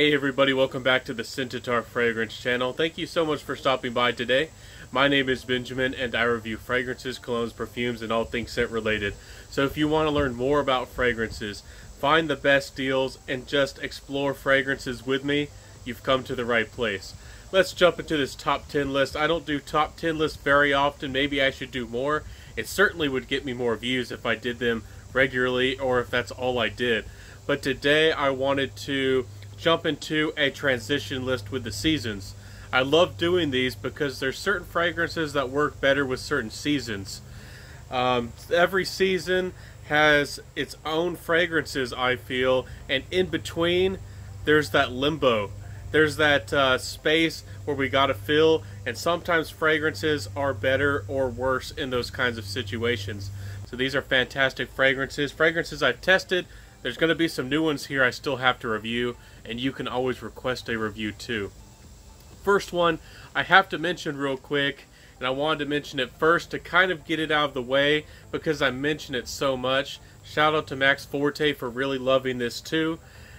Hey everybody, welcome back to the Scentatar Fragrance channel. Thank you so much for stopping by today. My name is Benjamin and I review fragrances, colognes, perfumes, and all things scent related. So if you want to learn more about fragrances, find the best deals, and just explore fragrances with me, you've come to the right place. Let's jump into this top 10 list. I don't do top 10 lists very often. Maybe I should do more. It certainly would get me more views if I did them regularly or if that's all I did. But today I wanted to jump into a transition list with the seasons. I love doing these because there's certain fragrances that work better with certain seasons. Every season has its own fragrances, I feel, and in between there's that limbo. There's that space where we gotta fill, and sometimes fragrances are better or worse in those kinds of situations. So these are fantastic fragrances. Fragrances I've tested. There's going to be some new ones here I still have to review, and you can always request a review too. First one I have to mention real quick, and I wanted to mention it first to kind of get it out of the way because I mention it so much. Shout out to Max Forte for really loving this too.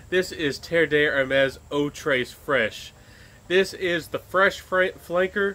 This is Hermes RMS Fresh. This is the fresh flanker,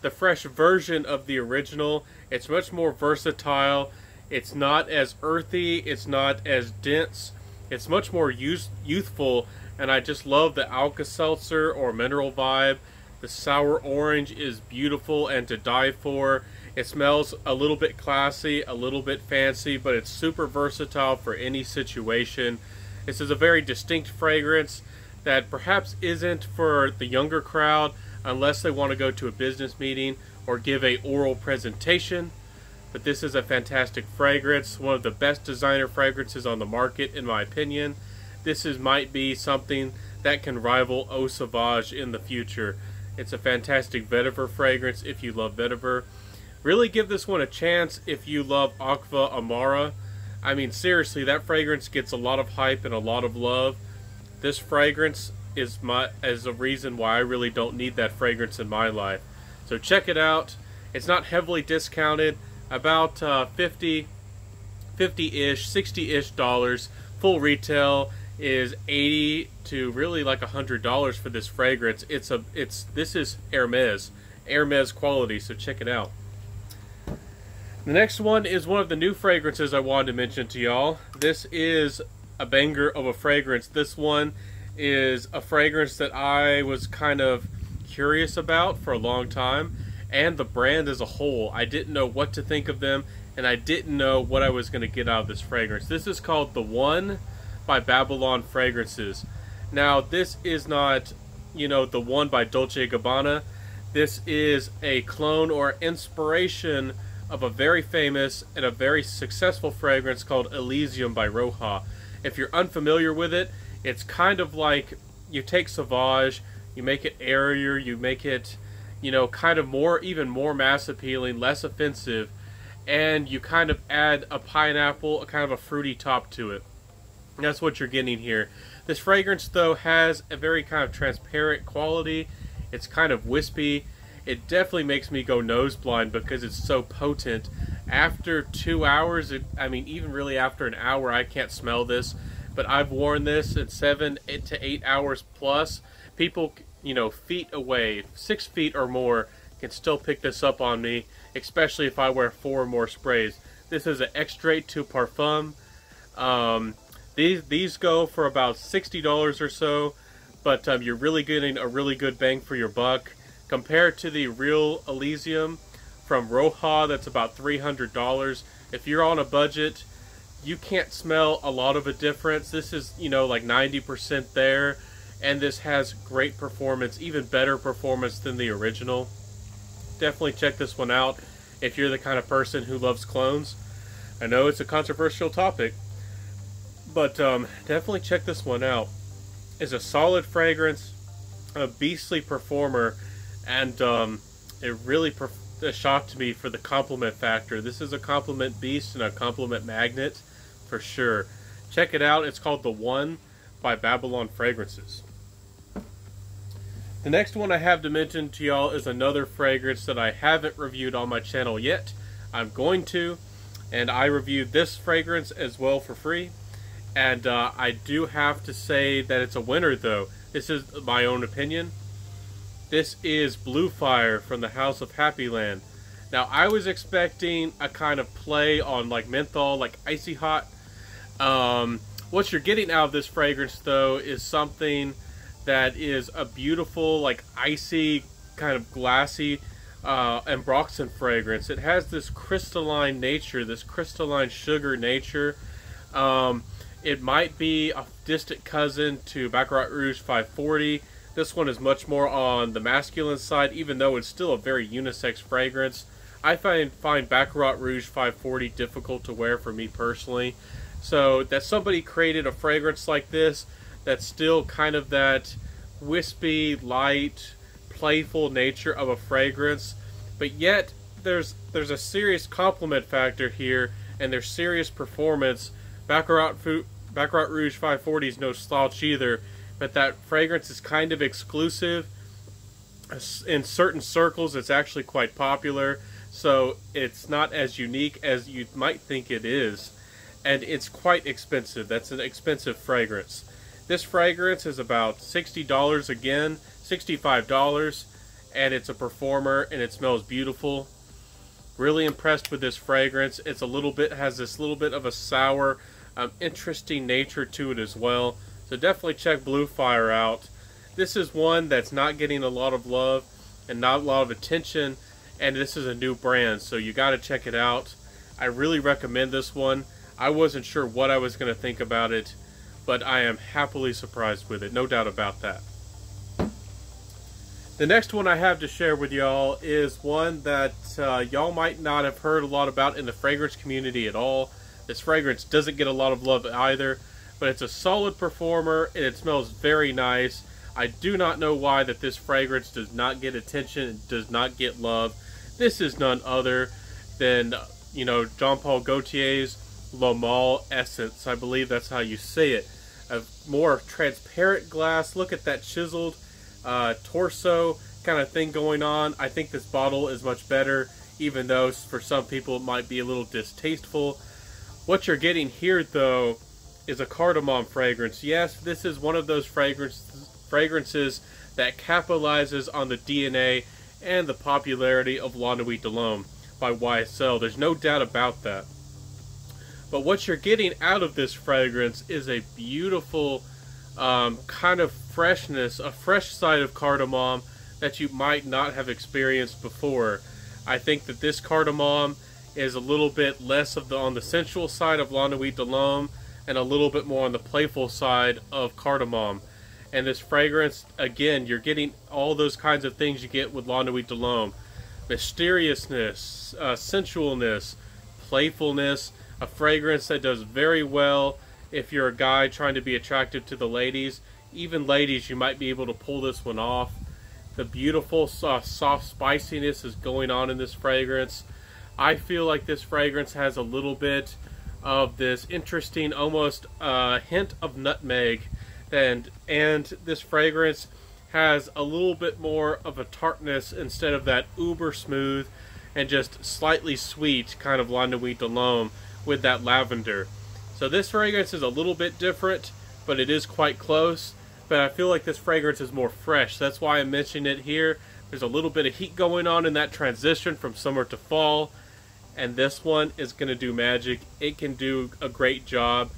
the fresh version of the original. It's much more versatile. It's not as earthy, it's not as dense, it's much more youthful, and I just love the Alka-Seltzer or mineral vibe. The sour orange is beautiful and to die for. It smells a little bit classy, a little bit fancy, but it's super versatile for any situation. This is a very distinct fragrance that perhaps isn't for the younger crowd unless they want to go to a business meeting or give a oral presentation. But this is a fantastic fragrance, one of the best designer fragrances on the market in my opinion. This might be something that can rival Eau Sauvage in the future. It's a fantastic vetiver fragrance if you love vetiver. Really give this one a chance if you love Aqua Amara. I mean seriously, that fragrance gets a lot of hype and a lot of love. This fragrance is a reason why I really don't need that fragrance in my life. So check it out. It's not heavily discounted. About 50-ish, 60-ish dollars. Full retail is $80 to really like $100 for this fragrance. This is Hermes quality, so check it out. The next one is one of the new fragrances I wanted to mention to y'all. This is a banger of a fragrance. This one is a fragrance that I was kind of curious about for a long time. And the brand as a whole. I didn't know what to think of them, and I didn't know what I was going to get out of this fragrance. This is called The One by Babylon Fragrances. Now, this is not, The One by Dolce Gabbana. This is a clone or inspiration of a very famous and a very successful fragrance called Elysium by Roja. If you're unfamiliar with it, it's kind of like you take Sauvage, you make it airier, you make it kind of even more mass appealing, less offensive, and you kind of add a pineapple, a kind of a fruity top to it. And that's what you're getting here. This fragrance, though, has a very kind of transparent quality. It's kind of wispy. It definitely makes me go nose blind because it's so potent. After 2 hours, even really after an hour, I can't smell this. But I've worn this at 7 to 8 hours plus. People, feet away, 6 feet or more, can still pick this up on me, especially if I wear 4 or more sprays. This is an extrait to parfum. These go for about $60 or so, but you're really getting a really good bang for your buck. Compared to the real Elysium from Roja, that's about $300. If you're on a budget, you can't smell a lot of a difference. This is, like 90% there. And this has great performance, even better performance than the original. Definitely check this one out if you're the kind of person who loves clones. I know it's a controversial topic, but definitely check this one out. It's a solid fragrance, a beastly performer, and it really shocked me for the compliment factor. This is a compliment beast and a compliment magnet for sure. Check it out. It's called The One by Babylon Fragrances. The next one I have to mention to y'all is another fragrance that I haven't reviewed on my channel yet. I'm going to, and I reviewed this fragrance as well for free. And I do have to say that it's a winner though. This is my own opinion. This is Bluefire from the House of Happyland. Now, I was expecting a kind of play on like menthol, like icy hot. What you're getting out of this fragrance, though, is something that is a beautiful, like icy, kind of glassy ambroxan fragrance. It has this crystalline nature, this crystalline sugar nature. It might be a distant cousin to Baccarat Rouge 540. This one is much more on the masculine side, even though it's still a very unisex fragrance. I find Baccarat Rouge 540 difficult to wear for me personally. So that somebody created a fragrance like this that's still kind of that wispy, light, playful nature of a fragrance, but yet there's a serious compliment factor here, and there's serious performance. Baccarat Rouge 540 is no slouch either, but that fragrance is kind of exclusive. In certain circles, it's actually quite popular, so it's not as unique as you might think it is. And it's quite expensive. That's an expensive fragrance. This fragrance is about $60 again, $65, and it's a performer, and it smells beautiful. Really impressed with this fragrance. It's has this little bit of a sour, interesting nature to it as well. So definitely check Bluefire out. This is one that's not getting a lot of love and not a lot of attention, and this is a new brand, so you got to check it out. I really recommend this one. I wasn't sure what I was going to think about it, but I am happily surprised with it, no doubt about that. The next one I have to share with y'all is one that y'all might not have heard a lot about in the fragrance community at all. This fragrance doesn't get a lot of love either, but it's a solid performer and it smells very nice. I do not know why that this fragrance does not get attention and does not get love. This is none other than, you know, Jean Paul Gaultier's Le Male Essence. I believe that's how you say it. A more transparent glass. Look at that chiseled torso kind of thing going on. I think this bottle is much better, even though for some people it might be a little distasteful. What you're getting here, though, is a cardamom fragrance. Yes, this is one of those fragrances that capitalizes on the DNA and the popularity of La Nuit de l'Homme by YSL. There's no doubt about that. But what you're getting out of this fragrance is a beautiful kind of freshness, a fresh side of cardamom that you might not have experienced before. I think that this cardamom is a little bit less on the sensual side of La Nuit de l'Homme and a little bit more on the playful side of cardamom. And this fragrance, again, you're getting all those kinds of things you get with La Nuit de l'Homme. Mysteriousness, sensualness, playfulness. A fragrance that does very well if you're a guy trying to be attractive to the ladies. Even ladies, you might be able to pull this one off. The beautiful soft spiciness is going on in this fragrance. I feel like this fragrance has a little bit of this interesting, almost hint of nutmeg. And this fragrance has a little bit more of a tartness instead of that uber smooth and just slightly sweet kind of La Nuit de l'Homme with that lavender. So this fragrance is a little bit different, but it is quite close. But I feel like this fragrance is more fresh. That's why I mentioned it here. There's a little bit of heat going on in that transition from summer to fall, and this one is going to do magic. It can do a great job,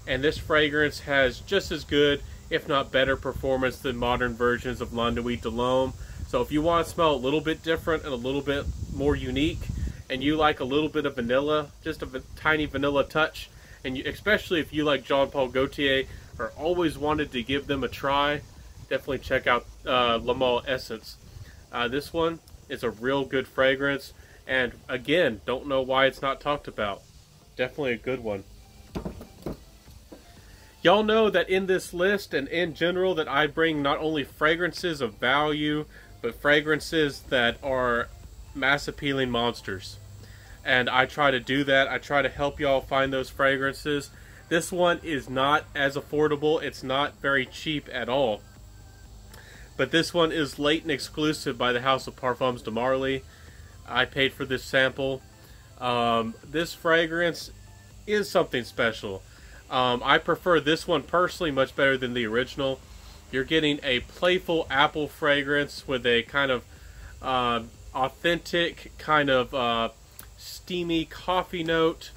and this fragrance has just as good, if not better, performance than modern versions of La Nuit de l'Homme. So if you want to smell a little bit different and a little bit more unique, and you like a little bit of vanilla, just a tiny vanilla touch, and especially if you like Jean Paul Gaultier or always wanted to give them a try, definitely check out Le Male Essence. This one is a real good fragrance, and again, don't know why it's not talked about. Definitely a good one. Y'all know that in this list and in general that I bring not only fragrances of value, but fragrances that are mass appealing monsters. And I try to do that. I try to help y'all find those fragrances. This one is not as affordable. It's not very cheap at all. But this one is Layton Exclusive by the House of Parfums de Marly. I paid for this sample. This fragrance is something special. I prefer this one personally much better than the original. You're getting a playful apple fragrance with a kind of authentic, kind of steamy coffee note.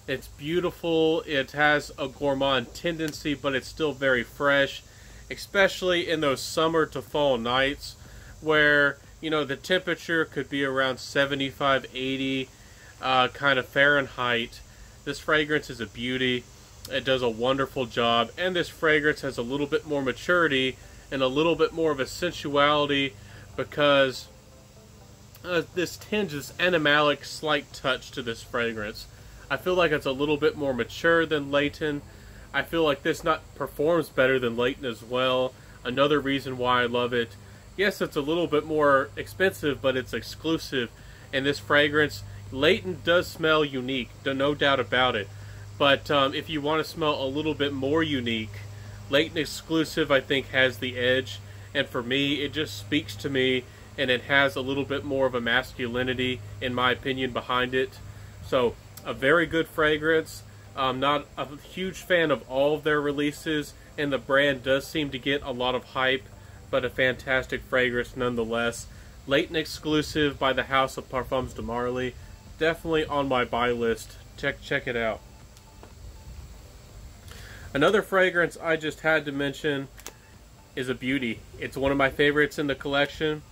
It's beautiful. It has a gourmand tendency, but it's still very fresh, especially in those summer to fall nights where, you know, the temperature could be around 75, 80 kind of Fahrenheit. This fragrance is a beauty. It does a wonderful job, and this fragrance has a little bit more maturity and a little bit more of a sensuality because this tinge, this animalic slight touch to this fragrance. I feel like it's a little bit more mature than Layton. I feel like this performs better than Layton as well. Another reason why I love it. Yes, it's a little bit more expensive, but it's exclusive. And this fragrance, Layton does smell unique, no doubt about it. But if you want to smell a little bit more unique, Layton Exclusive, I think, has the edge. And for me, it just speaks to me, and it has a little bit more of a masculinity, in my opinion, behind it. So, a very good fragrance. I'm not a huge fan of all of their releases, and the brand does seem to get a lot of hype, but a fantastic fragrance nonetheless. Layton Exclusive by the House of Parfums de Marly. Definitely on my buy list. Check it out. Another fragrance I just had to mention is a beauty. It's one of my favorites in the collection,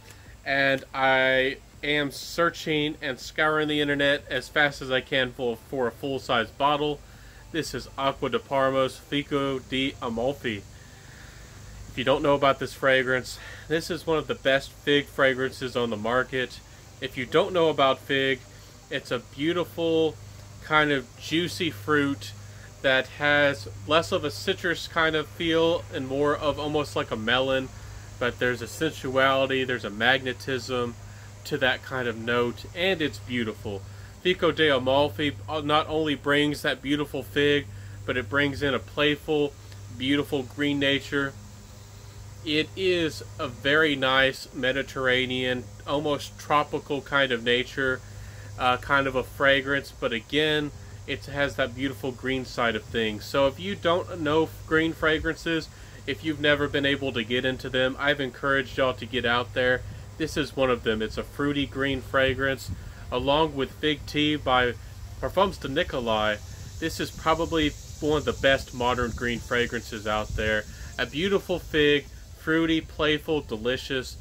and I am searching and scouring the internet as fast as I can for a full-size bottle. This is Acqua di Parma's Fico di Amalfi. If you don't know about this fragrance, this is one of the best fig fragrances on the market. If you don't know about fig, it's a beautiful kind of juicy fruit that has less of a citrus kind of feel and more of almost like a melon, but there's a sensuality, there's a magnetism to that kind of note, and it's beautiful. Fico di Amalfi not only brings that beautiful fig, but it brings in a playful, beautiful green nature. It is a very nice Mediterranean, almost tropical kind of nature, kind of a fragrance, but again, it has that beautiful green side of things. So if you don't know green fragrances, if you've never been able to get into them, I've encouraged y'all to get out there. This is one of them. It's a fruity green fragrance, along with Fig Tea by Parfums de Nicolai. This is probably one of the best modern green fragrances out there. A beautiful fig, fruity, playful, delicious.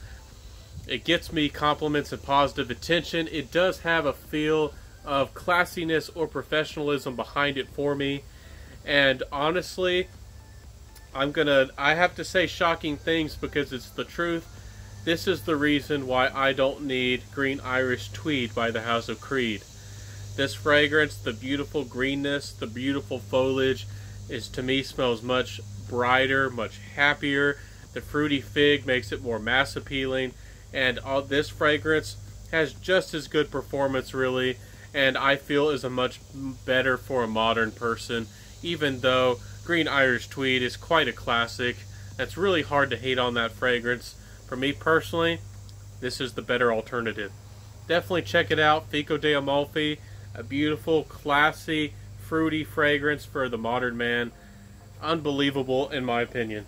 It gets me compliments and positive attention. It does have a feel of classiness or professionalism behind it for me. And honestly, I have to say shocking things because it's the truth. This is the reason why I don't need Green Irish Tweed by the House of Creed. This fragrance, the beautiful greenness, the beautiful foliage, to me smells much brighter, much happier. The fruity fig makes it more mass appealing, and this fragrance has just as good performance really, and I feel is a much better for a modern person, even though Green Irish Tweed is quite a classic. It's really hard to hate on that fragrance. For me personally, this is the better alternative. Definitely check it out. Fico di Amalfi, a beautiful, classy, fruity fragrance for the modern man. Unbelievable in my opinion.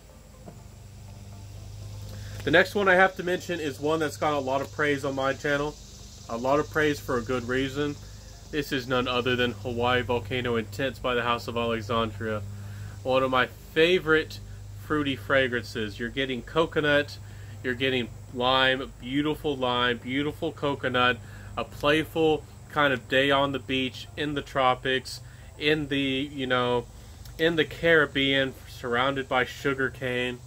The next one I have to mention is one that's got a lot of praise on my channel. A lot of praise for a good reason. This is none other than Hawaii Volcano Intense by the House of Alexandria. One of my favorite fruity fragrances. You're getting coconut, you're getting lime, beautiful coconut, a playful kind of day on the beach, in the tropics, in the, in the Caribbean, surrounded by sugar cane.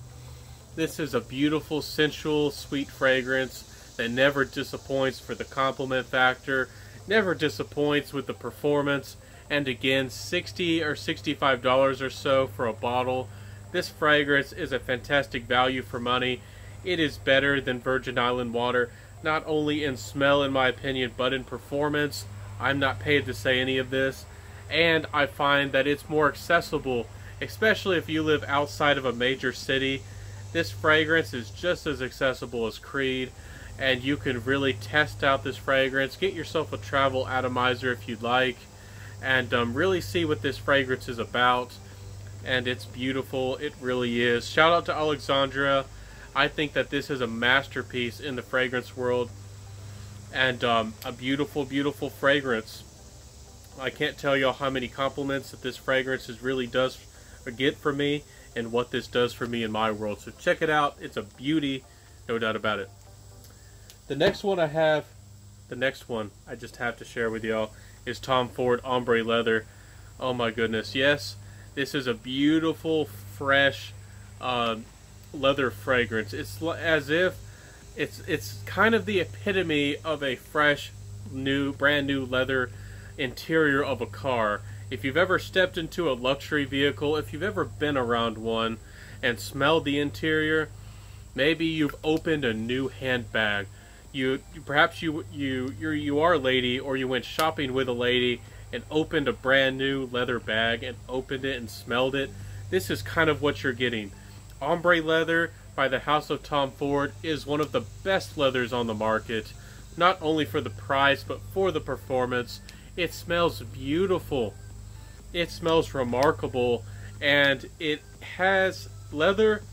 This is a beautiful, sensual, sweet fragrance that never disappoints for the compliment factor, never disappoints with the performance, and again, $60 or $65 or so for a bottle. This fragrance is a fantastic value for money. It is better than Virgin Island water, not only in smell in my opinion, but in performance. I'm not paid to say any of this, and I find that it's more accessible, especially if you live outside of a major city. This fragrance is just as accessible as Creed, and you can really test out this fragrance. Get yourself a travel atomizer if you'd like, and really see what this fragrance is about. and it's beautiful. It really is. Shout out to Alexandria. I think that this is a masterpiece in the fragrance world, and a beautiful, beautiful fragrance. I can't tell y'all how many compliments that this fragrance really does get for me, and what this does for me in my world. So check it out. It's a beauty, no doubt about it. The next one I just have to share with y'all is Tom Ford Ombre Leather. Oh my goodness, yes, this is a beautiful, fresh leather fragrance. It's as if it's kind of the epitome of a fresh, brand new leather interior of a car. If you've ever stepped into a luxury vehicle, if you've ever been around one and smelled the interior, maybe you've opened a new handbag. Perhaps you are a lady, or you went shopping with a lady and opened a brand new leather bag and opened it and smelled it. This is kind of what you're getting. Ombre leather by the House of Tom Ford is one of the best leathers on the market, not only for the price but for the performance. It smells beautiful. It smells remarkable, and it has leather,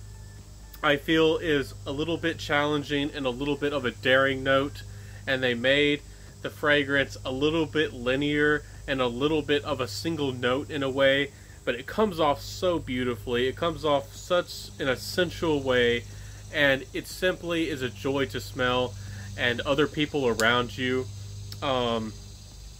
I feel, is a little bit challenging and a little bit of a daring note, and they made the fragrance a little bit linear and a little bit of a single note in a way, but it comes off so beautifully. It comes off such an essential way, and it simply is a joy to smell, and other people around you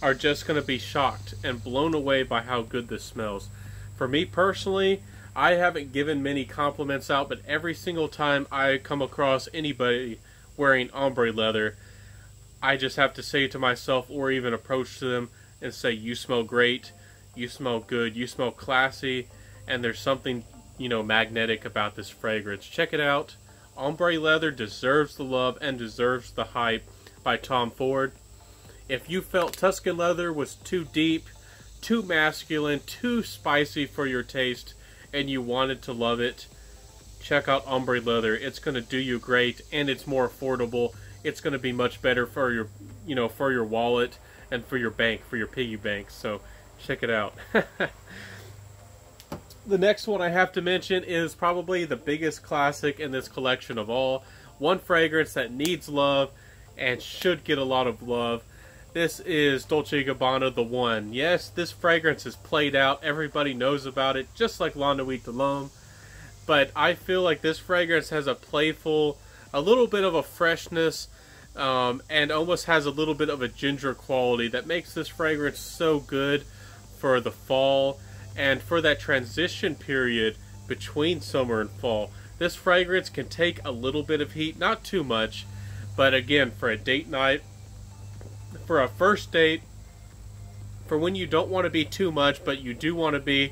are just going to be shocked and blown away by how good this smells. For me personally, I haven't given many compliments out, but every single time I come across anybody wearing ombre leather, I just have to say to myself, or even approach to them and say, you smell great, you smell good, you smell classy, and there's something, magnetic about this fragrance. Check it out. Ombre leather deserves the love and deserves the hype by Tom Ford. If you felt Tuscan leather was too deep, too masculine, too spicy for your taste, and you wanted to love it, check out Ombre leather. It's going to do you great, and it's more affordable. It's going to be much better for your, for your wallet and for your bank, for your piggy bank. So check it out. The next one I have to mention is probably the biggest classic in this collection of all. One fragrance that needs love and should get a lot of love. This is Dolce Gabbana The One. Yes, this fragrance is played out. Everybody knows about it, just like La Nuit de l'Homme. But I feel like this fragrance has a playful, a little bit of a freshness, and almost has a little bit of a ginger quality that makes this fragrance so good for the fall and for that transition period between summer and fall. This fragrance can take a little bit of heat, not too much, but again, for a date night, for a first date, for when you don't want to be too much, but you do want to be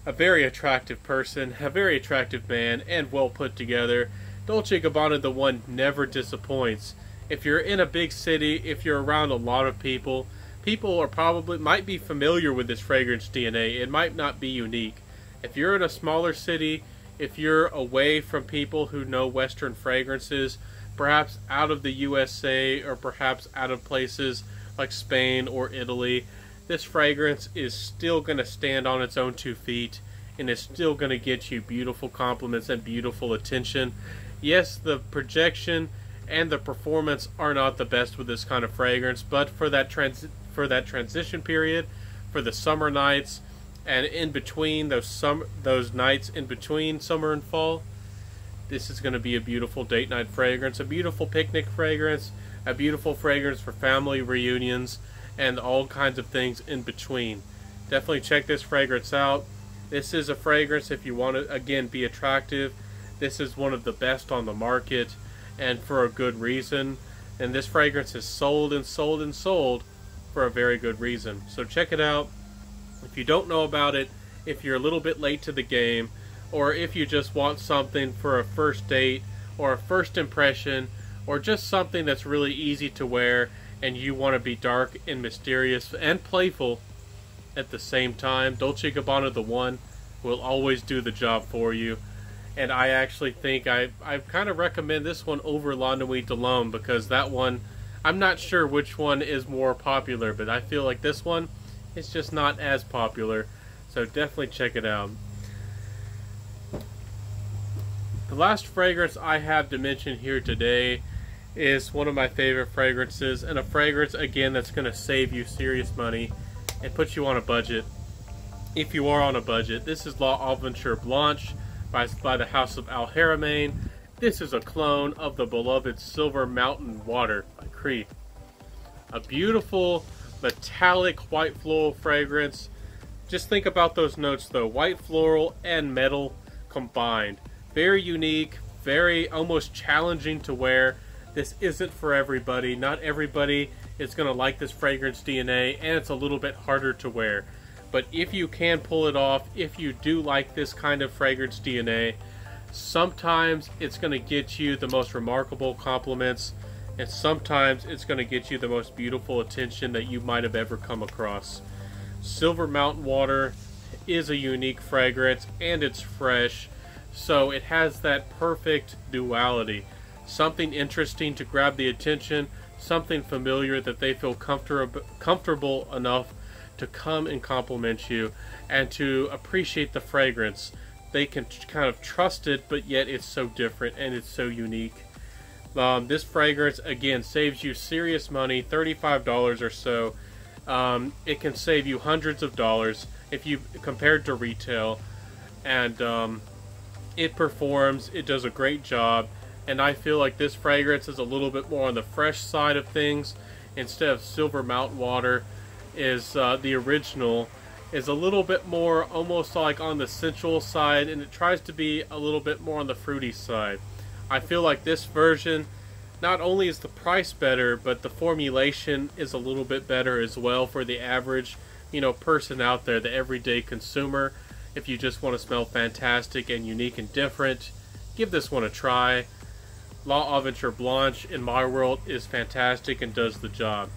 a very attractive person, a very attractive man, and well put together, Dolce Gabbana The One never disappoints. If you're in a big city, if you're around a lot of people, people are might be familiar with this fragrance DNA. It might not be unique. If you're in a smaller city, if you're away from people who know Western fragrances, perhaps out of the USA or perhaps out of places like Spain or Italy, this fragrance is still going to stand on its own 2 feet, and it's still going to get you beautiful compliments and beautiful attention. Yes, the projection and the performance are not the best with this kind of fragrance, but for that transition period, for the summer nights, and in between those nights in between summer and fall, this is going to be a beautiful date night fragrance, a beautiful picnic fragrance, a beautiful fragrance for family reunions, and all kinds of things in between. Definitely check this fragrance out. This is a fragrance if you want to, again, be attractive. This is one of the best on the market, and for a good reason. And this fragrance is sold and sold and sold for a very good reason. So check it out. If you don't know about it, if you're a little bit late to the game, or if you just want something for a first date or a first impression, or just something that's really easy to wear and you want to be dark and mysterious and playful at the same time, Dolce Gabbana The One will always do the job for you. And I actually think I kind of recommend this one over La Nuit de l'Homme, because that one, I'm not sure which one is more popular, but I feel like this one is just not as popular. So definitely check it out. last fragrance I have to mention here today is one of my favorite fragrances, and a fragrance again that's going to save you serious money and put you on a budget if you are on a budget. This is L'Aventure Blanche by the house of Haramain. This is a clone of the beloved Silver Mountain Water by Cree. A beautiful metallic white floral fragrance. Just think about those notes though, white floral and metal combined. Very unique, very almost challenging to wear. This isn't for everybody. Not everybody is going to like this fragrance DNA, and it's a little bit harder to wear. But if you can pull it off, if you do like this kind of fragrance DNA, sometimes it's going to get you the most remarkable compliments, and sometimes it's going to get you the most beautiful attention that you might have ever come across. Silver Mountain Water is a unique fragrance, and it's fresh, so it has that perfect duality. Something interesting to grab the attention, something familiar that they feel comfortable enough to come and compliment you and to appreciate the fragrance. They can kind of trust it, but yet it's so different and it's so unique. This fragrance again saves you serious money, $35 or so. It can save you hundreds of dollars if you compared to retail, and it performs. It does a great job, and I feel like this fragrance is a little bit more on the fresh side of things. Instead of Silver Mountain Water, is the original is a little bit more almost like on the sensual side, and it tries to be a little bit more on the fruity side. I feel like this version, not only is the price better, but the formulation is a little bit better as well for the average, person out there, the everyday consumer. If you just want to smell fantastic and unique and different, give this one a try. L'Aventure Blanche, in my world, is fantastic and does the job.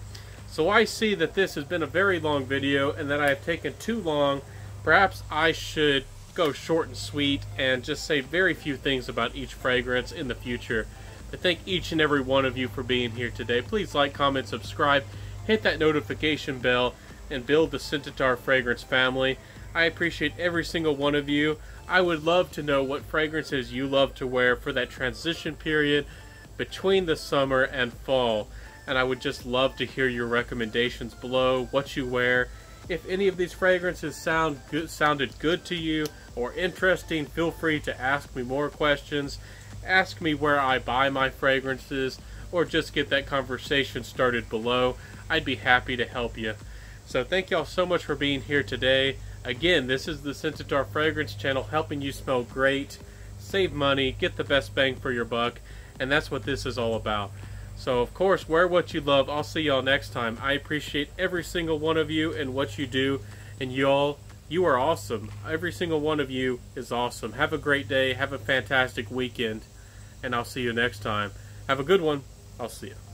So I see that this has been a very long video and that I have taken too long. Perhaps I should go short and sweet and just say very few things about each fragrance in the future. I thank each and every one of you for being here today. Please like, comment, subscribe, hit that notification bell, and build the Scentatar fragrance family. I appreciate every single one of you. I would love to know what fragrances you love to wear for that transition period between the summer and fall. And I would just love to hear your recommendations below, what you wear. If any of these fragrances sounded good to you or interesting, feel free to ask me more questions. Ask me where I buy my fragrances, or just get that conversation started below. I'd be happy to help you. So thank y'all so much for being here today. Again, this is the Scentatar Fragrance Channel, helping you smell great, save money, get the best bang for your buck, and that's what this is all about. So of course, wear what you love. I'll see y'all next time. I appreciate every single one of you and what you do, and y'all, you are awesome. Every single one of you is awesome. Have a great day, have a fantastic weekend, and I'll see you next time. Have a good one. I'll see you.